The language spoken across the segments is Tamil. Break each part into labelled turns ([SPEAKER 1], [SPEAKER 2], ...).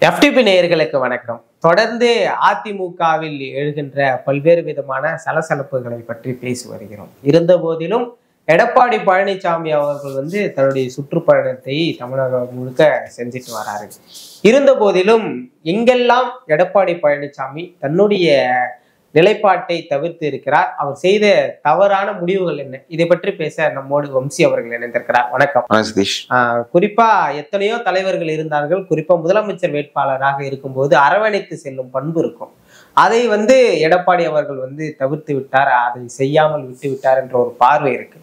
[SPEAKER 1] எஃப்டிபி நேயர்களுக்கு வணக்கம். தொடர்ந்து அதிமுகவில் எழுகின்ற பல்வேறு விதமான சலசலப்புகளை பற்றி பேசி வருகிறோம். இருந்த போதிலும் எடப்பாடி பழனிசாமி அவர்கள் தன்னுடைய சுற்றுப்பயணத்தை தமிழகம் முழுக்க செஞ்சுட்டு வராரு. இருந்த போதிலும் எங்கெல்லாம் எடப்பாடி பழனிசாமி தன்னுடைய நிலைப்பாட்டை தவிர்த்து இருக்கிறார், அவர் செய்த தவறான முடிவுகள் என்ன, இதை பற்றி பேச நம்மோடு வம்சி அவர்கள் இணைந்திருக்கிறார். வணக்கம். குறிப்பா எத்தனையோ தலைவர்கள் இருந்தார்கள். குறிப்பா முதலமைச்சர் வேட்பாளராக இருக்கும்போது அரவணைத்து செல்லும் பண்பு இருக்கும். அதை எடப்பாடி அவர்கள் தவிர்த்து விட்டார், அதை செய்யாமல் விட்டு விட்டார் என்ற ஒரு பார்வை இருக்கு.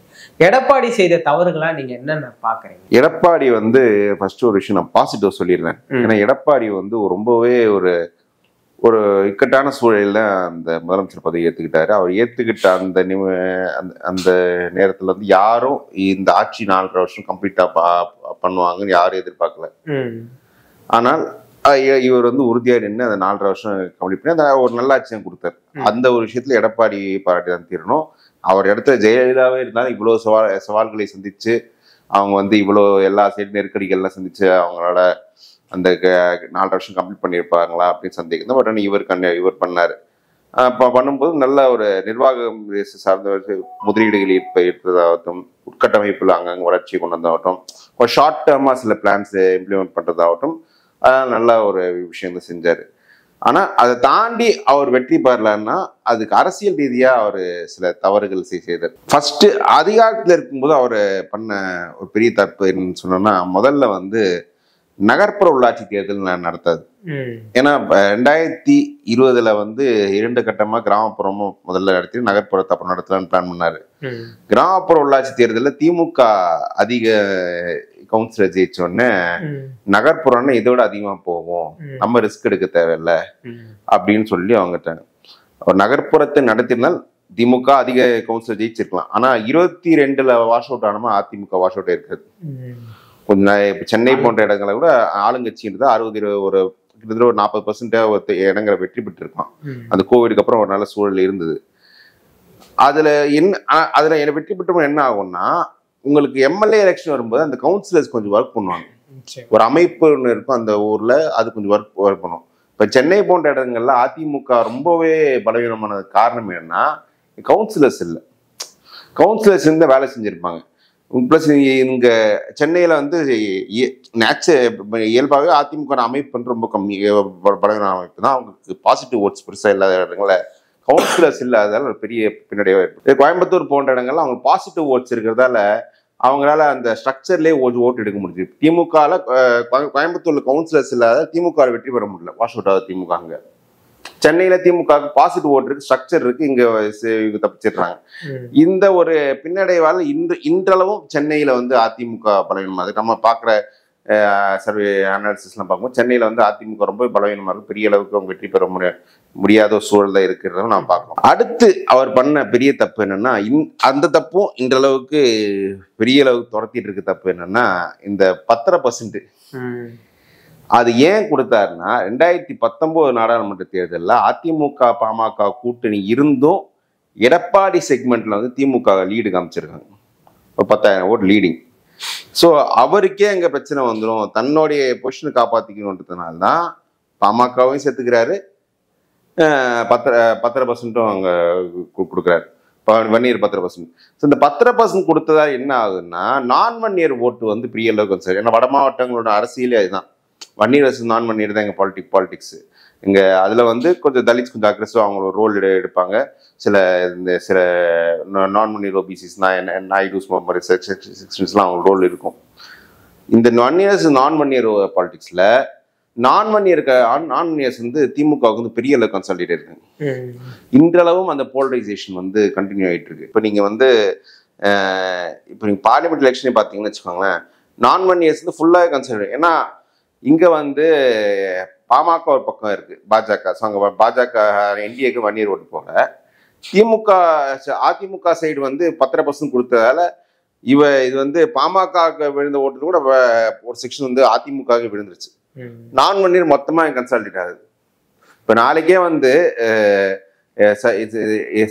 [SPEAKER 1] எடப்பாடி செய்த தவறுகளா நீங்க என்னென்ன பாக்குறீங்க?
[SPEAKER 2] எடப்பாடி ஃபர்ஸ்ட் ஒரு விஷயம் நான் பாசிட்டிவ் சொல்லிடுறேன். ஏன்னா எடப்பாடி ரொம்பவே ஒரு இக்கட்டான சூழலில் அந்த முதலமைச்சர் பதவி ஏற்றுக்கிட்டாரு. அவர் ஏற்றுக்கிட்ட அந்த நேரத்தில் யாரும் இந்த ஆட்சி 4.5 வருஷம் கம்ப்ளீட்டா பண்ணுவாங்கன்னு யாரும் எதிர்பார்க்கல. ஆனால் இவர் உறுதியா நின்று அந்த 4.5 வருஷம் கம்ப்ளீட் பண்ணி அந்த ஒரு நல்ல ஆட்சியை கொடுத்தாரு. அந்த ஒரு விஷயத்துல எடப்பாடி பாராட்டி தான் தீரணும். அவர் இடத்துல ஜெயலலிதாவே இருந்தாலும் இவ்வளவு சவால்களை சந்திச்சு அவங்க இவ்வளோ எல்லா சைடு நெருக்கடிகள்லாம் சந்திச்சு அவங்களால அந்த 4.5 வருஷம் கம்ப்ளீட் பண்ணியிருப்பாங்களா அப்படின்னு சந்தேகம் தான். பட் இவர் பண்ணாரு. பண்ணும்போது நல்ல ஒரு நிர்வாகம் சார்ந்த முதலீடுகள் இருப்பதாகட்டும், உட்கட்டமைப்புல அங்கங்கே வளர்ச்சி கொண்டு வந்தாகட்டும், ஒரு ஷார்ட் டேர்மா சில பிளான்ஸ் இம்ப்ளிமெண்ட் பண்றதாகட்டும், அதனால நல்ல ஒரு விஷயம் தான் செஞ்சாரு. ஆனா அதை தாண்டி அவர் வெற்றி பெறலன்னா அதுக்கு அரசியல் ரீதியா அவர் சில தவறுகள் செய்தார். ஃபர்ஸ்ட் அதிகாரத்துல இருக்கும்போது அவர் பண்ண ஒரு பெரிய தப்பு என்னன்னு சொன்னோம்னா, முதல்ல நகர்ப்புற உள்ளாட்சி தேர்தல் நடத்தாது. ஏன்னா 2020 2 கட்டமா கிராமப்புறமும் முதல்ல நடத்தி நகர்ப்புறத்தை அப்புறம் நடத்தலான்னு பிளான் பண்ணாரு. கிராமப்புற உள்ளாட்சி தேர்தலில் திமுக அதிக கவுன்சிலர் ஜெயிச்சோடனே நகர்ப்புறம்னா இதோட அதிகமா போகும், நம்ம ரிஸ்க் எடுக்க தேவையில்லை அப்படின்னு சொல்லி அவங்கட்டாங்க. நகர்ப்புறத்தை நடத்தினால் திமுக அதிக கவுன்சிலர் ஜெயிச்சிருக்கலாம். ஆனா 22 வாஷ் அவுட் ஆனமா அதிமுக வாஷ் அவுட் இருக்காது. கொஞ்சம் இப்ப சென்னை போன்ற இடங்களை கூட ஆளுங்கட்சின்றது 60 ஒரு கிட்டத்தட்ட ஒரு 40% இடங்களை வெற்றி பெற்று இருக்கலாம். அந்த கோவிடுக்கு அப்புறம் ஒரு நல்ல சூழல் இருந்தது. அதுல வெற்றி பெற்ற என்ன ஆகும்னா, உங்களுக்கு எம்எல்ஏ எலெக்ஷன் வரும்போது அந்த கவுன்சிலர்ஸ் கொஞ்சம் ஒர்க் பண்ணுவாங்க. ஒரு அமைப்பு ஒன்று இருக்கும் அந்த ஊர்ல, அது கொஞ்சம் ஒர்க் பண்ணும். இப்ப சென்னை போன்ற இடங்கள்ல அதிமுக ரொம்பவே பலவீனமான காரணம் என்னன்னா, கவுன்சிலர்ஸ் இல்லை. கவுன்சிலர்ஸ் இருந்தா வேலை செஞ்சிருப்பாங்க. பிளஸ் இங்க சென்னையில இயல்பாகவே அதிமுக அமைப்பு ரொம்ப கம்மி, பலவீன அமைப்பு தான். அவங்களுக்கு பாசிட்டிவ் ஓட்ஸ் பெருசா இல்லாத இடங்கள கவுன்சிலர்ஸ் இல்லாததால ஒரு பெரிய பின்னடைவா இருக்கு. கோயம்புத்தூர் போன்ற இடங்கள்ல அவங்க பாசிட்டிவ் ஓட்ஸ் இருக்கிறதால அவங்களால அந்த ஸ்ட்ரக்சர்லேயே ஓட்டு எடுக்க முடியுது. திமுகல கோயம்புத்தூர்ல கவுன்சிலர்ஸ் இல்லாத திமுக வெற்றி பெற முடியல, வாஷ் அவுட் ஆகுது திமுக. அங்க சென்னையில திமுக பாசிட்டிவ் ஓட்டு இருக்கு, ஸ்ட்ரக்சர் இருக்கு, இங்க தப்பிச்சிடுறாங்க. இந்த ஒரு பின்னடைவால் இன்றளவும் சென்னையில அதிமுக பலவீனமா இருக்கு. நம்ம பாக்குற சர்வே அனாலிசிஸ் எல்லாம் பார்க்கும்போது சென்னையில அதிமுக ரொம்ப பலவீனமா இருக்கு. பெரிய அளவுக்கு அவங்க வெற்றி பெற முடியாத ஒரு சூழல் தான் இருக்கிறத நம்ம பார்க்கலாம். அடுத்து அவர் பண்ண பெரிய தப்பு என்னன்னா, அந்த தப்பும் இன்றளவுக்கு பெரிய அளவுக்கு துரத்திட்டு இருக்கு தப்பு என்னன்னா, இந்த 10% அது ஏன் கொடுத்தாருன்னா, 2019 நாடாளுமன்ற தேர்தலில் அதிமுக பாமக கூட்டணி இருந்தும் எடப்பாடி செக்மெண்ட்ல திமுக லீடு காமிச்சிருக்காங்க. ஒரு 10,000 ஓட்டு லீடிங். ஸோ அவருக்கே அங்க பிரச்சனை வந்துடும், தன்னுடைய பொசிஷனை காப்பாத்திக்கணுன்றதுனால்தான் பாமகவையும் சேர்த்துக்கிறாரு, 10% அங்க கொடுக்குறாரு. வன்னியர் 10%. ஸோ இந்த 10% கொடுத்ததா என்ன ஆகுதுன்னா, நான் வன்னியர் ஓட்டு பெரிய அளவுக்கு சரி. ஏன்னா வட மாவட்டங்களோட அரசியலே அதுதான், வன்னியர் வர்சஸ் நான் வன்னியர் தான் எங்க பாலிடிக்ஸ். இங்க அதுல கொஞ்சம் தலித்ஸ் கொஞ்சம் அக்ரெசிவ் அவங்களோட ரோல் எடுப்பாங்க. சில நான் வன்னியர் ஓபிசிஸ் நாயுடுஸ் மாதிரி செக்ஷன்ஸ்லாம் அவங்க ரோல் இருக்கும். இந்த நான் வன்னியர் பாலிடிக்ஸ்ல நான் வன்னியர்ஸ் திமுகவுக்கு பெரிய அளவு கன்சாலிடேட் இருக்காங்க. இன்றளவும் அந்த போலரைசேஷன் கண்டினியூ ஆயிட்டு இருக்கு. இப்ப நீங்க நீங்க பார்லிமெண்ட் எலெக்ஷனே பாத்தீங்கன்னு வச்சுக்கோங்களேன், நான் வன்னியர்ஸ் ஃபுல்லாக கன்சிடர். ஏன்னா இங்க பாமக ஒரு பக்கம் இருக்கு, பாஜக. பாஜக என்டிஏக்கு வன்னியர் ஓட்டு போக, திமுக அதிமுக சைடு 10% கொடுத்ததால இது பாமக விழுந்த ஓட்டு கூட ஒரு செக்ஷன் அதிமுக விழுந்துருச்சு. நான் வன்னியர் மொத்தமா கன்சாலிடேட் ஆகுது. இப்ப நாளைக்கே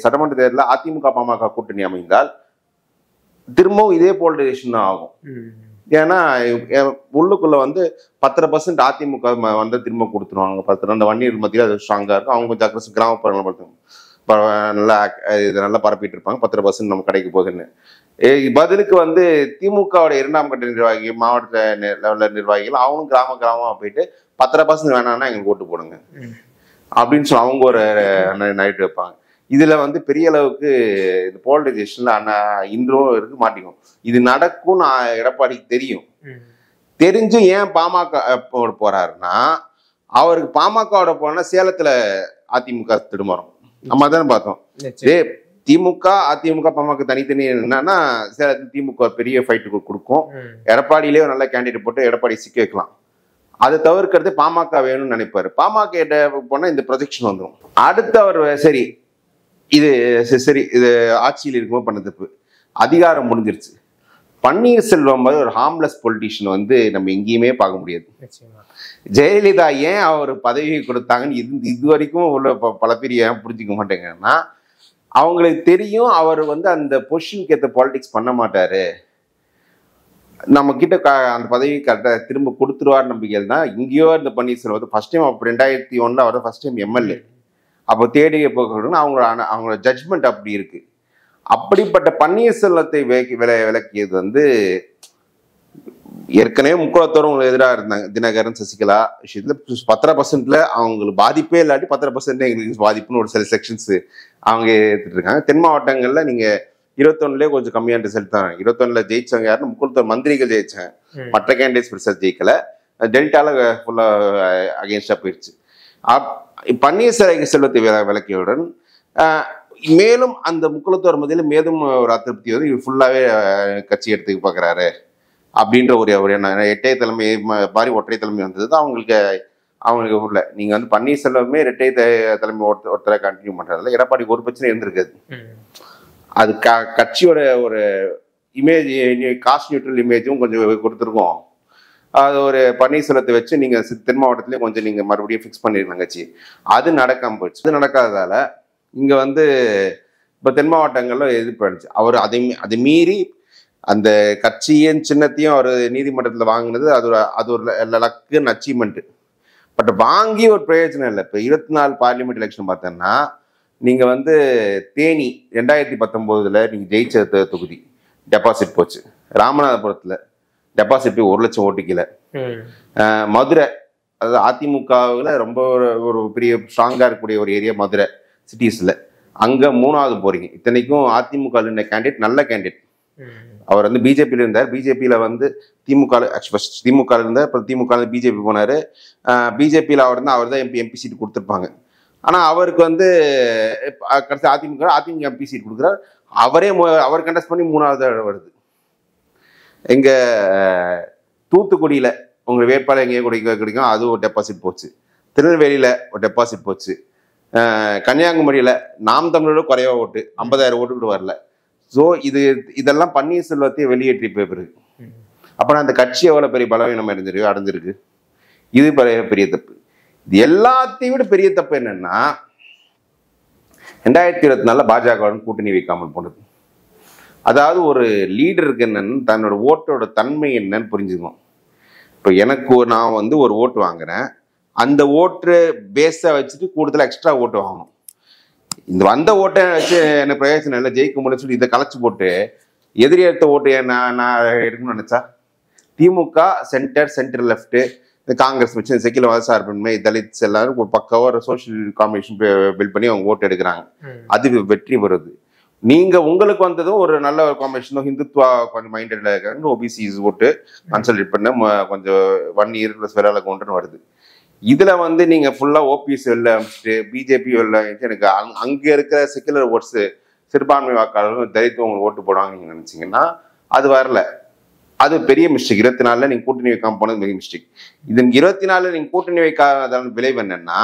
[SPEAKER 2] சட்டமன்ற தேர்தலில் அதிமுக பாமக கூட்டணி அமைந்தால் திரும்பவும் இதே போலரைசேஷன் தான் ஆகும். ஏன்னா உள்ளுக்குள்ள வந்து 10% அதிமுக வந்து திரும்ப கொடுத்துருவாங்க. 10 அந்த வன்னியர் மத்தியில் அது ஸ்ட்ராங்கா இருக்கும். அவங்க கொஞ்சம் அக்ரஸ் கிராமப்புறங்களை பார்த்து நல்லா இது நல்லா பரப்பிட்டு இருப்பாங்க. 10% நம்ம கிடைக்க போகுதுன்னு. பதிலுக்கு வந்து திமுகவோட 2ஆம் கட்ட நிர்வாகி, மாவட்ட லெவலில் நிர்வாகிகள் அவங்களும் கிராமமா போயிட்டு 10% வேணாம்னா எங்களுக்கு ஓட்டு போடுங்க அப்படின்னு சொல்லி அவங்க ஒரு நைட்டு வைப்பாங்க. இதுல வந்து பெரிய அளவுக்கு இந்த போலரைசேஷன்ல இன்றும் இருக்க மாட்டேங்கும். இது நடக்கும் எடப்பாடிக்கு தெரியும். தெரிஞ்சும் ஏன் பாமக போறாருன்னா, அவருக்கு பாமகவோட போனா சேலத்துல அதிமுக திடுமாறும். நம்ம தானே பார்த்தோம். திமுக அதிமுக பாமக தனித்தனி என்னன்னா சேலத்தில் திமுக பெரிய ஃபைட்டு கொடுக்கும். எடப்பாடியிலே ஒரு நல்ல கேண்டிடேட் போட்டு எடப்பாடி சிக்க வைக்கலாம். அதை தவிர்க்கிறது பாமக வேணும்னு நினைப்பாரு. பாமக போனா இந்த ப்ரொஜெக்ஷன் வந்துடும். அடுத்து அவர் சரி இது ஆட்சியில் இருக்கும்போது பண்ண தப்பு, அதிகாரம் முடிஞ்சிருச்சு. பன்னீர்செல்வம் மாதிரி ஒரு ஹார்ம்லெஸ் பொலிட்டிஷியன் வந்து நம்ம எங்கேயுமே பார்க்க முடியாது. ஜெயலலிதா ஏன் அவர் பதவியை கொடுத்தாங்கன்னு இது வரைக்கும் உள்ள பல பேர் ஏன் புரிஞ்சுக்க மாட்டேங்கன்னா, அவங்களுக்கு தெரியும் அவர் வந்து அந்த பொசிஷனுக்கு ஏற்ற பாலிடிக்ஸ் பண்ண மாட்டாரு, நம்ம கிட்ட அந்த பதவி கரெக்டாக திரும்ப கொடுத்துருவார் நம்பிக்கையில் தான் இங்கேயோ இந்த பன்னீர்செல்வம் ஃபர்ஸ்ட் டைம். அப்போ 2001 அவர் ஃபர்ஸ்ட் டைம் எம்எல்ஏ. அப்போ தேடிய போகணும்னு அவங்களோட ஜட்ஜ்மெண்ட் அப்படி இருக்கு. அப்படிப்பட்ட பன்னீர்செல்வத்தை விளக்கியது வந்து ஏற்கனவே முக்குளத்தோறும் எதிராக இருந்தாங்க தினகரன் சசிகலா விஷயத்துல 10% அவங்களுக்கு பாதிப்பே இல்லாட்டி 10% எங்களுக்கு பாதிப்புன்னு ஒரு சில செக்ஷன்ஸ் அவங்க ஏற்றுட்டு இருக்காங்க. தென் மாவட்டங்கள்ல நீங்க 21 கொஞ்சம் கம்மியான ரிசல்ட் தான். 21 ஜெயிச்சவங்க யாருன்னு முக்குளத்தோர் மந்திரிகள் ஜெயிச்சாங்க, மற்ற கேண்டிடேட்ஸ் பெருசா ஜெயிக்கல. டெல்டால ஃபுல்லா அகேன்ஸ்டா போயிடுச்சு. பன்னீர்செல்வத்தை விளக்கியவுடன் மேலும் அந்த முக்குளத்தோர் மத்தியில் மேலும் ஒரு அதிருப்தி வந்து இவர் ஃபுல்லாவே கட்சி எடுத்துக்க பாக்குறாரு அப்படின்ற ஒரு இரட்டை தலைமை மாதிரி ஒற்றை தலைமை வந்தது தான் அவங்களுக்கு ஊர்ல. நீங்க வந்து பன்னீர்செல்வமே இரட்டை தலைமை ஒருத்தரை கண்டினியூ பண்றதுல எடப்பாடிக்கு ஒரு பிரச்சனை இருந்திருக்காது. அது கட்சியோட ஒரு இமேஜ், காஸ்ட் நியூட்ரல் இமேஜும் கொஞ்சம் கொடுத்துருக்கோம். அது ஒரு பன்னீர்செல்வத்தை வச்சு நீங்க தென் மாவட்டத்திலேயே கொஞ்சம் நீங்க மறுபடியும் ஃபிக்ஸ் பண்ணிருக்காங்க கட்சி. அது நடக்காம போயிடுச்சு. அது நடக்காததால இங்க வந்து இப்ப தென் மாவட்டங்கள்ல எதிர்ப்பு அடிச்சு அவர் அதை மீறி அந்த கட்சியின் சின்னத்தையும் அவர் நீதிமன்றத்தில் வாங்கினது அது ஒரு லக்கு அச்சீவ்மெண்ட். பட் வாங்கி ஒரு பிரயோஜனம் இல்லை. இப்போ 24 பார்லிமெண்ட் எலெக்ஷன் பார்த்தோன்னா நீங்க வந்து தேனி 2019 நீங்க ஜெயிச்ச தொகுதி டெபாசிட் போச்சு. ராமநாதபுரத்துல டெபாசிட் போய் 1 லட்சம் ஓட்டு கீழே. மதுரை, அதாவது அதிமுகவில் ரொம்ப ஒரு பெரிய ஸ்ட்ராங்கா இருக்கக்கூடிய ஒரு ஏரியா மதுரை சிட்டிஸ்ல, அங்க 3வது போறீங்க. இத்தனைக்கும் அதிமுக கேண்டிடேட் நல்ல கேண்டிடேட். அவர் வந்து பிஜேபியில இருந்தார். பிஜேபியில வந்து திமுக இருந்தார். அப்புறம் திமுக பிஜேபி போனாரு. பிஜேபியில அவர் தான் எம்பி சீட் கொடுத்துருப்பாங்க. ஆனா அவருக்கு வந்து கடைசி அதிமுக எம்பி சீட் கொடுக்குறாரு. அவர் கண்டஸ்ட் பண்ணி 3வது வருது. எங்க தூத்துக்குடியில உங்க வேட்பாளர் எங்கேயோ கிடைக்கும், அது ஒரு டெபாசிட் போச்சு. திருநெல்வேலியில ஒரு டெபாசிட் போச்சு. கன்னியாகுமரியில நாம் தமிழோட குறைவா ஓட்டு 50,000 ஓட்டு கூட வரல. ஸோ இதெல்லாம் பன்னீர்செல்வத்தை வெளியேற்றி போயிருக்கு. அப்பனா அந்த கட்சி எவ்வளவு பெரிய பலவீனம் அடைஞ்சிருக்கு. இது பெரிய தப்பு. இது எல்லாத்தையும் விட பெரிய தப்பு என்னன்னா 2024 பாஜகவுடன் கூட்டணி வைக்காமல் போனது. அதாவது ஒரு லீடருக்கு என்னன்னு தன்னோட ஓட்டோட தன்மை என்னன்னு புரிஞ்சுக்கணும். இப்போ நான் வந்து ஒரு ஓட்டு வாங்குறேன், அந்த ஓட்டு பேஸை வச்சுட்டு கூடுதல் எக்ஸ்ட்ரா ஓட்டு வாங்கணும். இந்த வந்த ஓட்டை வச்சு என்ன பிரயோஜனம் இல்லை, ஜெயிக்க முடியும்னு சொல்லி இதை கலைச்சு போட்டு எதிரி எடுத்த ஓட்டு நான் எடுக்கணும்னு நினைச்சா திமுக சென்டர் லெஃப்ட் காங்கிரஸ் வச்சு செக்கில வாசார்பன்மை தலித்ஸ் எல்லாரும் ஒரு பக்கம் ஒரு சோசியல் காம்பினேஷன் பில்ட் பண்ணி அவங்க ஓட்டு எடுக்கிறாங்க. அது வெற்றி வருது. நீங்க உங்களுக்கு வந்ததும் ஒரு நல்ல ஒரு காம்பினேஷன் ஹிந்துத்வா கொஞ்சம் மைண்டட்ல இருக்காங்க, ஓபிசிஸ் ஓட்டு கன்சல்டேட் பண்ண கொஞ்சம் 1 இயர் ப்ளஸ் வேற கொண்டுன்னு வருது. இதுல வந்து நீங்க ஃபுல்லா ஓபிஎஸ் வெளில அமைச்சிட்டு பிஜேபி வெளில எனக்கு அங்க இருக்கிற செக்குலர் ஓட்ஸ் சிறுபான்மை வாக்காளர்கள் தலித்து உங்களுக்கு ஓட்டு போடுவாங்க நீங்க நினைச்சீங்கன்னா அது வரல. அது பெரிய மிஸ்டேக். 24 நீங்க கூட்டணி வைக்காம போனது பெரிய மிஸ்டேக். இது 24 நீங்க கூட்டணி வைக்காத விளைவு என்னன்னா,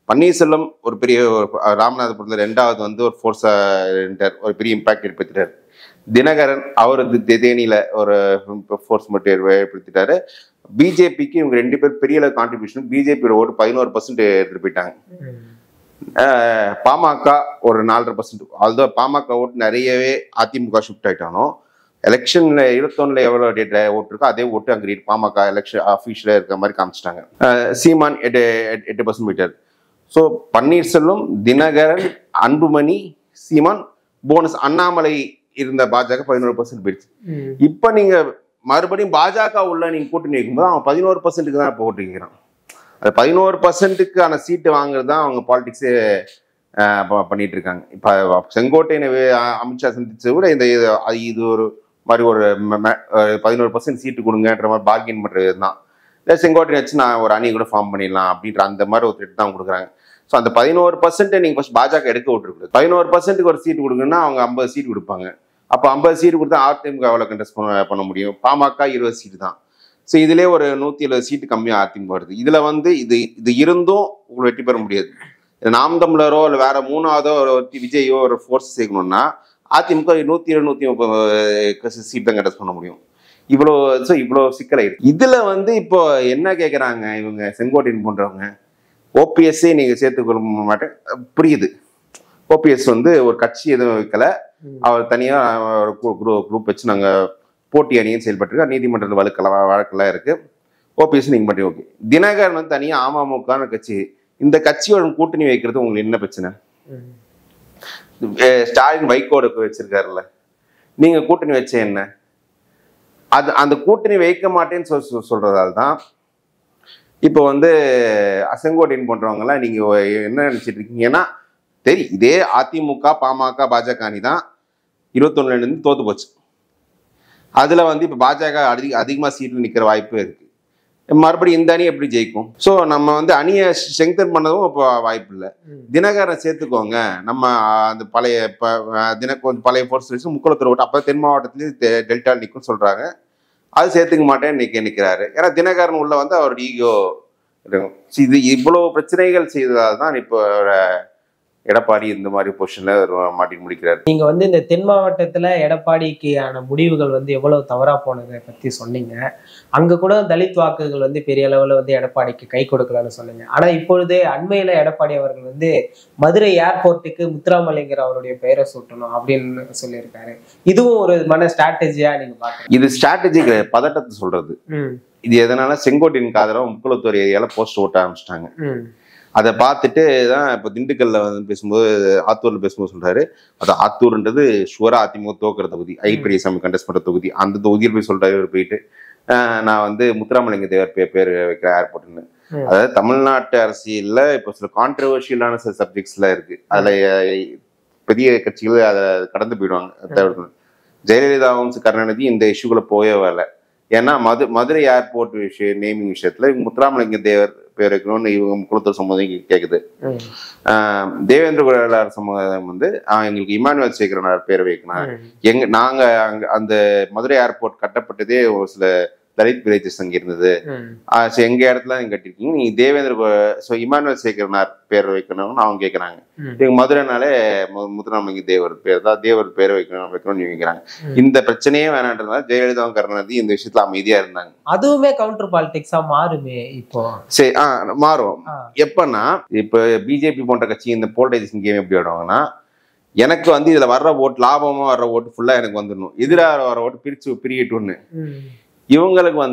[SPEAKER 2] பன்னீர்செல்வம் ஒரு பெரிய ராமநாதபுரத்துல 2வது வந்து ஒரு ஃபோர்ஸா ஒரு பெரிய இம்பாக்ட் ஏற்படுத்திட்டாரு. தினகரன் அவர் தேனியில ஒரு ஃபோர்ஸ் மட்டும் ஏற்படுத்திட்டாரு. பிஜேபிக்கு இவங்க 2 பேர் பெரிய அளவு கான்ட்ரிபியூஷன். பிஜேபியோட ஓட்டு 11% எடுத்துட்டு போயிட்டாங்க. பாமக ஒரு 4.5%. அதுதான் பாமக ஓட்டு நிறையவே அதிமுக ஷிஃப்ட் ஆயிட்டானோ எலெக்ஷன்ல 21 எவ்வளோ ஓட்டு இருக்கோ அதே ஓட்டு அங்கே பாமக எலெக்ஷன் ஆஃபீஷியலாக இருக்கிற மாதிரி காமிச்சிட்டாங்க. சீமான் 8% போயிட்டார். ஸோ பன்னீர்செல்வம், தினகரன், அன்புமணி, சீமான், போனஸ் அண்ணாமலை இருந்த பாஜக 11% போயிடுச்சு. இப்ப நீங்க மறுபடியும் பாஜக உள்ள நீங்க கூட்டணி வைக்கும்போது அவன் 11%க்கு தான் இப்போ ஓட்டு கேட்கிறான். அது 11%க்கான சீட்டு வாங்குறது தான் அவங்க பாலிடிக்ஸே பண்ணிட்டு இருக்காங்க. இப்ப செங்கோட்டையனை அமித்ஷா சந்திச்சது கூட இது ஒரு மாதிரி ஒரு 11% சீட்டு கொடுங்கன்ற மாதிரி பார்கெயின் பண்றது தான். இல்லை செங்கோட்டையை வச்சு நான் ஒரு அணி கூட ஃபார்ம் பண்ணிடலாம் அப்படின்ற அந்த மாதிரி ஒரு திட்டம் தான் கொடுக்குறாங்க. ஸோ அந்த 11% நீங்க ஃபர்ஸ்ட் பாஜக எடுக்க விட்டுருக்கு. 11%க்கு ஒரு சீட்டு கொடுங்கன்னா அவங்க 50 சீட்டு கொடுப்பாங்க. அப்போ 50 சீட்டு கொடுத்தா அதிமுக எவ்வளோ கண்டெஸ்ட் பண்ண முடியும்? பாமக 20 சீட்டு தான். ஸோ இதுலேயே ஒரு 170 சீட்டு கம்மியாக அதிமுக வருது. இதுல இது இருந்தும் உங்களுக்கு வெற்றி பெற முடியாது. நாம் தமிழரோ இல்லை வேற மூணாவதோ ஒரு விஜயோ ஒரு ஃபோர்ஸ் சேர்க்கணும்னா அதிமுக 170, 130 சீட் தான் கண்டெஸ்ட் பண்ண முடியும். இவ்வளோ சிக்கலாயிருக்கு. இதுல இப்போ என்ன கேட்குறாங்க இவங்க செங்கோட்டையன் போன்றவங்க, ஓபிஎஸ்ஸே நீங்க சேர்த்துக்கொள்ள மாட்டேன். புரியுது, ஓபிஎஸ் ஒரு கட்சி எதுவும் வைக்கல, அவர் தனியா ஒரு குரூப் வச்சு நாங்க போட்டி அணியும் செயல்பட்டு நீதிமன்றத்தில் வழக்கெல்லாம் இருக்கு. ஓபிஎஸ் நீங்க மட்டும் ஓகே. தினகரன் தனியா அமமுக கட்சி, இந்த கட்சியோட கூட்டணி வைக்கிறது உங்களுக்கு என்ன பிரச்சனை? ஸ்டாலின் வைகோட வச்சிருக்காருல்ல, நீங்க கூட்டணி வச்ச என்ன? அந்த கூட்டணி வைக்க மாட்டேன்னு சொல்றதால தான் இப்போ செங்கோட்டையன் போன்றவங்க எல்லாம் நீங்க என்ன நினைச்சிட்டு இருக்கீங்கன்னா, இதே அதிமுக பாமக பாஜக அணி தான் 21 இருந்து தோத்து போச்சு. அதுல இப்ப பாஜக அதிகமா சீட்ல நிக்கிற வாய்ப்பு இருக்கு. மறுபடியும் இந்த அணி எப்படி ஜெயிக்கும்? ஸோ நம்ம அணியை ஸ்ட்ரெங்தன் பண்ணதும் இப்போ வாய்ப்பு இல்லை. தினகரனை சேர்த்துக்கோங்க, நம்ம அந்த பழைய ஃபோர்ஸ் வச்சு முக்குளத்தூர் ஓட்டு அப்போ தென் மாவட்டத்திலேயே டெல்டா நிற்கும் சொல்றாங்க. அது சேர்த்துக்க மாட்டேன்னு நிற்கிறாரு. ஏன்னா தினகரன் உள்ள அவரோட ஈகோ இருக்கும். இது இவ்வளவு பிரச்சனைகள் செய்ததால் தான் இப்போ எடப்பாடி இந்த மாதிரி பொசிஷன்ல மாட்டி முடிக்கிறாரு.
[SPEAKER 1] நீங்க இந்த தென் மாவட்டத்துல எடப்பாடிக்கான முடிவுகள் எவ்வளவு தவறா போனதை பத்தி சொன்னீங்க. அங்க கூட தலித் வாக்குகள் பெரிய அளவுல எடப்பாடிக்கு கை கொடுக்கலன்னு சொன்னீங்க. ஆனா இப்பொழுது அண்மையில எடப்பாடி அவர்கள் மதுரை ஏர்போர்ட்டுக்கு முத்துராமலிங்கர் அவருடைய பெயரை சூட்டணும் அப்படின்னு சொல்லியிருக்காரு. இதுவும் ஒரு ஸ்ட்ராட்டஜியா நீங்க பாக்குறீங்க?
[SPEAKER 2] இது ஸ்ட்ராட்டஜி பதட்டத்தை சொல்றது. இது எதனால செங்கோட்டையின் ஆதரவு முக்குளத்தூர் ஏரியால போஸ்ட் ஓட்ட ஆரம்பிச்சிட்டாங்க. அதை பார்த்துட்டு தான் இப்போ திண்டுக்கல்ல பேசும்போது, ஆத்தூர்ல பேசும்போது சொல்றாரு, அது ஆத்தூர்ன்றது ஷுவரா அதிமுக தோக்குற தொகுதி, பெரியசாமி கண்டெஸ்ட் பண்ற தொகுதி. அந்த தொகுதியில் போய் சொல்றாரு போயிட்டு, நான் முத்துராமலிங்க தேவர் பேர் வைக்கிற ஏர்போர்ட்னு. அதாவது தமிழ்நாட்டு அரசியல்ல இப்போ சில கான்ட்ரவர்ஷியலான சில சப்ஜெக்ட்ஸ்ல இருக்கு. அதுல பெரிய கட்சிகள் அதை கடந்து போயிடுவாங்க. ஜெயலலிதாவும் கருணாநிதி இந்த இஷ்யூக்குள்ள போயே வரல. ஏன்னா மதுரை ஏர்போர்ட் நேமிங் விஷயத்துல முத்துராமலிங்க தேவர் பேர் வைக்கணும்னு இவங்க குளத்தூர் சமுதாயம் கேக்குது. தேவேந்திர குலவேளாளர் சமுதாயம் எங்களுக்கு இமானுவேல் சேகரனார் பேர் வைக்கணும். நாங்க அந்த மதுரை ஏர்போர்ட் கட்டப்பட்டதே ஒரு சில தலித் வில்லேஜஸ் அங்க இருந்தது. எங்க இடத்துல நீங்க கட்டிருக்கீங்க, நீங்க தேவேந்திர இமானுவேல் சேகரனார் பேர் வைக்கணும்னு அவங்க கேட்கறாங்க. எங்க மதுரைனாலே முத்துராமலிங்க தேவர் பேர் தான், தேவர் பேர் வைக்கணும்னு நினைக்கிறாங்க. இந்த பிரச்சனையே வேணான்றதுனால ஜெயலலிதா கருணாநிதி இந்த விஷயத்துல அமைதியா இருந்தாங்க. அதுவுமே
[SPEAKER 1] கவுண்டர் பாலிடிக்ஸா மாறுமே இப்போ.
[SPEAKER 2] சரி, மாறும். எப்பன்னா இப்ப பிஜேபி போன்ற கட்சி இந்த போலரைசேஷன் கேம் எப்படி ஆடுவாங்கன்னா, எனக்கு இதுல வர்ற ஓட்டு, லாபமா வர்ற ஓட்டு ஃபுல்லா எனக்கு வந்துடணும், எதிராக வர ஓட்டு பிரிக்கட்டும்னு. இவங்களுக்கு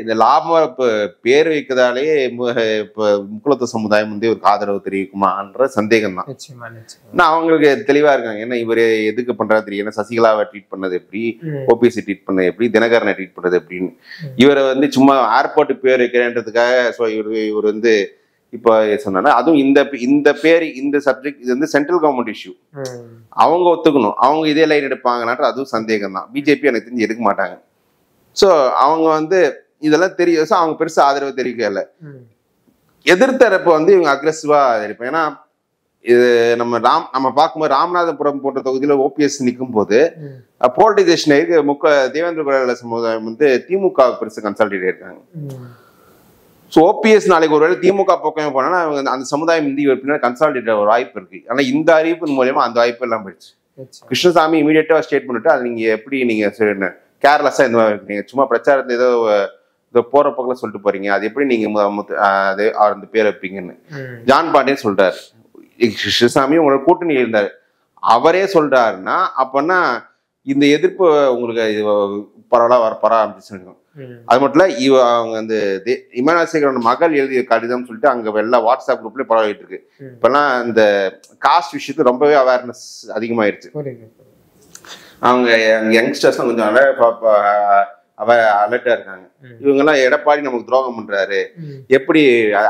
[SPEAKER 2] இந்த லாபம் பேர் வைக்கிறதாலே இப்ப முக்குளத்தூர் சமுதாயம் ஒரு ஆதரவு தெரிவிக்குமான்ற சந்தேகம் தான். அவங்களுக்கு தெளிவா இருக்காங்க. ஏன்னா இவரு எதுக்கு பண்றாரு தெரியும். ஏன்னா சசிகலாவை ட்ரீட் பண்ணது எப்படி, ஓபிஎஸ்சி ட்ரீட் பண்ணது எப்படி, தினகரனை ட்ரீட் பண்ணது எப்படின்னு. இவரை சும்மா ஏர்போர்ட்டுக்கு பேர் வைக்கிறேன்றதுக்காக இவர் இப்ப சொன்னா, அதுவும் இந்த பேர் இந்த சப்ஜெக்ட் இது சென்ட்ரல் கவர்மெண்ட் இஷ்யூ, அவங்க ஒத்துக்கணும். அவங்க இதே லைன் எடுப்பாங்கன்ற அதுவும் சந்தேகம் தான். பிஜேபி எனக்கு தெரிஞ்சு எடுக்க மாட்டாங்க. ஸோ அவங்க இதெல்லாம் தெரியும். ஸோ அவங்க பெருசா ஆதரவு தெரிவிக்கல. எதிர்த்தரப்பு இவங்க அக்ரெசிவா இருப்பேன். ஏன்னா இது நம்ம பார்க்கும்போது ராமநாதபுரம் போன்ற தொகுதியில ஓபிஎஸ் நிற்கும் போது போலரைசேஷன் தேவேந்திர குலவேளாளர் சமுதாயம் திமுக பெருசு கன்சல்டேட் இருக்காங்க. ஸோ ஓபிஎஸ் நாளைக்கு ஒருவேளை திமுக பக்கம் போனா அவங்க அந்த சமுதாயம் பின்னாடி கன்சாலிடேட் ஒரு வாய்ப்பு இருக்கு. ஆனா இந்த அறிவிப்பு மூலமா அந்த வாய்ப்பு எல்லாம் போயிடுச்சு. கிருஷ்ணசாமி இமீடியட்டா ஸ்டேட் பண்ணிட்டு அது நீங்க எப்படி நீங்க கேர்லெஸ்ஸா இந்த மாதிரி நீங்க சும்மா பிரச்சாரத்தை ஏதோ போற பக்கம் சொல்லிட்டு போறீங்க, அது எப்படி நீங்க அந்த பேர் வைப்பீங்கன்னு ஜான் பாண்டியன் சொல்றாரு. கிருஷ்ணசாமி உங்களோட கூட்டணி இருந்தாரு, அவரே சொல்றாருன்னா அப்பன்னா இந்த எதிர்ப்பு உங்களுக்கு பரவலா வர ஆரம்பிச்சுன்னு. அது மட்டும் இல்ல, அவங்க வந்து இமான் சேகரோட மகள் எழுதிய கடிதம் சொல்லிட்டு அங்க எல்லா வாட்ஸ்அப் குரூப்லயும் பரவிட்டு இருக்கு. இப்பெல்லாம் இந்த காஸ்ட் விஷயத்துல ரொம்பவே அவேர்னஸ் அதிகமாயிருச்சு. அவங்க யங்ஸ்டர்ஸ் கொஞ்சம் அலர்ட்டா இருக்காங்க. இவங்க எல்லாம் எடப்பாடி நமக்கு துரோகம் பண்றாரு, எப்படி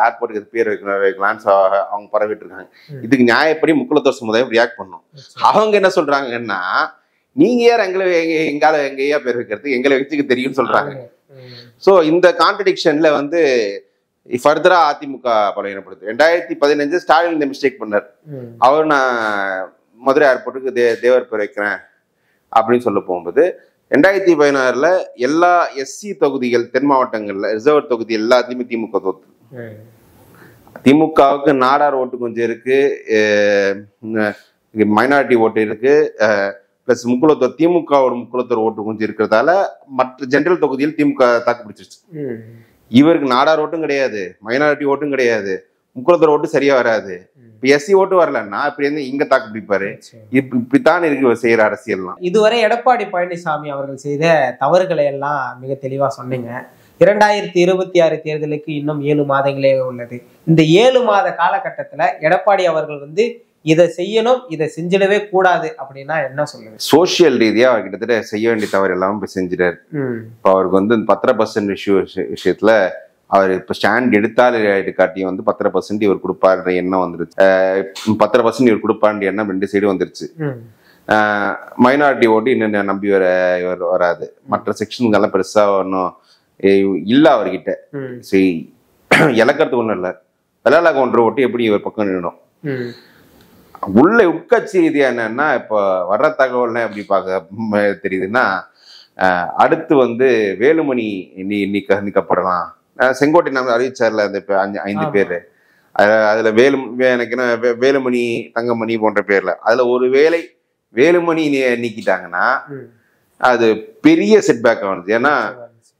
[SPEAKER 2] ஏர்போர்ட்டுக்கு பேர் வைக்கலான்னு அவங்க பரவிட்டு இருக்காங்க. இதுக்கு நியாயப்படி முக்குலத்தோர் சமுதாயம் ரியாக்ட் பண்ணும். அவங்க என்ன சொல்றாங்கன்னா, நீங்க யார் எங்கேயா பேர் வைக்கிறது, எங்களை வச்சுக்க தெரியும்னு சொல்றாங்க. சோ இந்த கான்ட்ரடிக்ஷன்ல வந்து ஃபர்தரா அதிமுக பலவீனப்படுது. 2015 ஸ்டாலின் இந்த மிஸ்டேக் பண்ணார். அவர் நான் மதுரை ஏர்போர்ட்டுக்கு தேவர் பேர் வைக்கிறேன் அப்படின்னு சொல்ல போகும்போது 2016 எல்லா எஸ்சி தொகுதிகள் தென் மாவட்டங்கள்ல ரிசர்வ் தொகுதி எல்லாத்தையுமே திமுக தோத்து. திமுகவுக்கு நாடார் ஓட்டு கொஞ்சம் இருக்கு, மைனாரிட்டி ஓட்டு இருக்கு, பிளஸ் முக்குலத்தோர் திமுகவோட முக்குலத்தோர் ஓட்டு கொஞ்சம் இருக்கிறதால மற்ற ஜெனரல் தொகுதியில் திமுக தாக்கு பிடிச்சிருச்சு. இவருக்கு நாடார் ஓட்டும் கிடையாது, மைனாரிட்டி ஓட்டும் கிடையாது, முக்குலத்தோர் ஓட்டு சரியா வராது. இப்ப எஸ்சி ஓட்டு வரலன்னா இப்படி வந்து இங்க தாக்கு பிடிப்பாரு. இப்படித்தான் இருக்கு செய்யற அரசியல்லாம்.
[SPEAKER 1] இதுவரை எடப்பாடி பழனிசாமி அவர்கள் செய்த தவறுகளை எல்லாம் மிக தெளிவா சொன்னீங்க. 2026 தேர்தலுக்கு இன்னும் 7 மாதங்களே உள்ளது. இந்த 7 மாத காலகட்டத்துல எடப்பாடி அவர்கள் வந்து இதை செய்யணும், இதை செஞ்சிடவே கூடாது அப்படின்னா என்ன சொல்லுங்க?
[SPEAKER 2] சோசியல் ரீதியா அவர் கிட்டத்தட்ட செய்ய வேண்டிய தவறு எல்லாம் போய் செஞ்சிட்டாரு. இப்ப அவருக்கு வந்து 10% விஷயத்துல அவர் இப்ப ஸ்டாண்ட் எடுத்தால் காட்டியும் வந்து 10% இவர் கொடுப்பாருன்ற எண்ணம் வந்துருச்சு. 10% இவர் கொடுப்பாருன்ற எண்ணம் 2 சைடும் வந்துருச்சு. மைனாரிட்டி ஓட்டு இன்னும் நம்பி இவர் வராது. மற்ற செக்ஷன்கெல்லாம் பெருசா ஒன்றும் இல்ல அவர்கிட்ட. சரி, இழக்கிறதுக்கு ஒன்றும் இல்லை. விளையாட கவுண்டர் ஓட்டு எப்படி இவர் பக்கம் நின்னுடும். உள்ள உட்கட்சி ரீதியா என்னன்னா, இப்போ வர்ற தகவல்னா எப்படி பார்க்க தெரியுதுன்னா, அடுத்து வந்து வேலுமணி நீக்கப்படலாம். செங்கோட்டை நம்ம அறிவிச்சார்ல அந்த 5 பேரு, அதுல எனக்கு என்ன வேலுமணி தங்கமணி போன்ற பேர்ல அதுல ஒரு வேளை வேலுமணி நீக்கிட்டாங்கன்னா அது பெரிய செட்பேக் ஆனது. ஏன்னா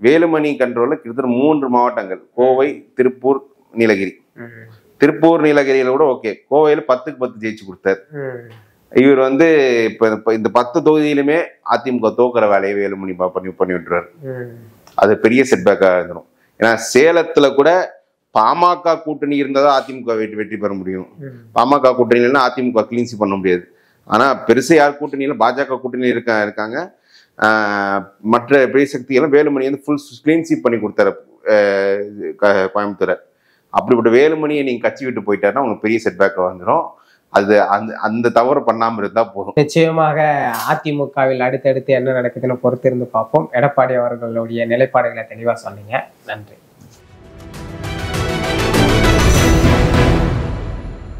[SPEAKER 2] வேலுமணி கண்ட்ரோல்ல கிட்டத்தட்ட 3 மாவட்டங்கள், கோவை, திருப்பூர், நீலகிரி. திருப்பூர் நீலகிரியில கூட ஓகே, கோவையில 10க்கு 10 ஜெயிச்சு கொடுத்தாரு. இவர் வந்து இப்ப இந்த 10 தொகுதியிலுமே அதிமுக தோக்குற வேலையை வேலுமணி பண்ணி விட்டுறாரு. அது பெரிய செட்பேக்கா இருந்துடும். ஏன்னா சேலத்துல கூட பாமக கூட்டணி இருந்தாதான் அதிமுக வெற்றி பெற முடியும். பாமக கூட்டணி இல்லைன்னா அதிமுக கிளீன்சி பண்ண முடியாது. ஆனா பெருசா யார் கூட்டணியில பாஜக கூட்டணி இருக்காங்க. மற்ற பெரிய சக்திகளும் வேலுமணி வந்து ஃபுல் கிளீன்சி பண்ணி கொடுத்தாரு கோயம்புத்தூரை. அப்படிப்பட்ட வேலுமணியை நீங்க கட்சி விட்டு போயிட்டாருன்னா உங்களுக்கு பெரிய செட்பேக் வந்துடும். அது அந்த தவறு பண்ணாம இருந்தா போதும்.
[SPEAKER 1] நிச்சயமாக அதிமுகவில் அடுத்தடுத்து என்ன நடக்குதுன்னு பொறுத்திருந்து பார்ப்போம். எடப்பாடி அவர்களுடைய நிலைப்பாடுகளை தெளிவா சொன்னீங்க. நன்றி.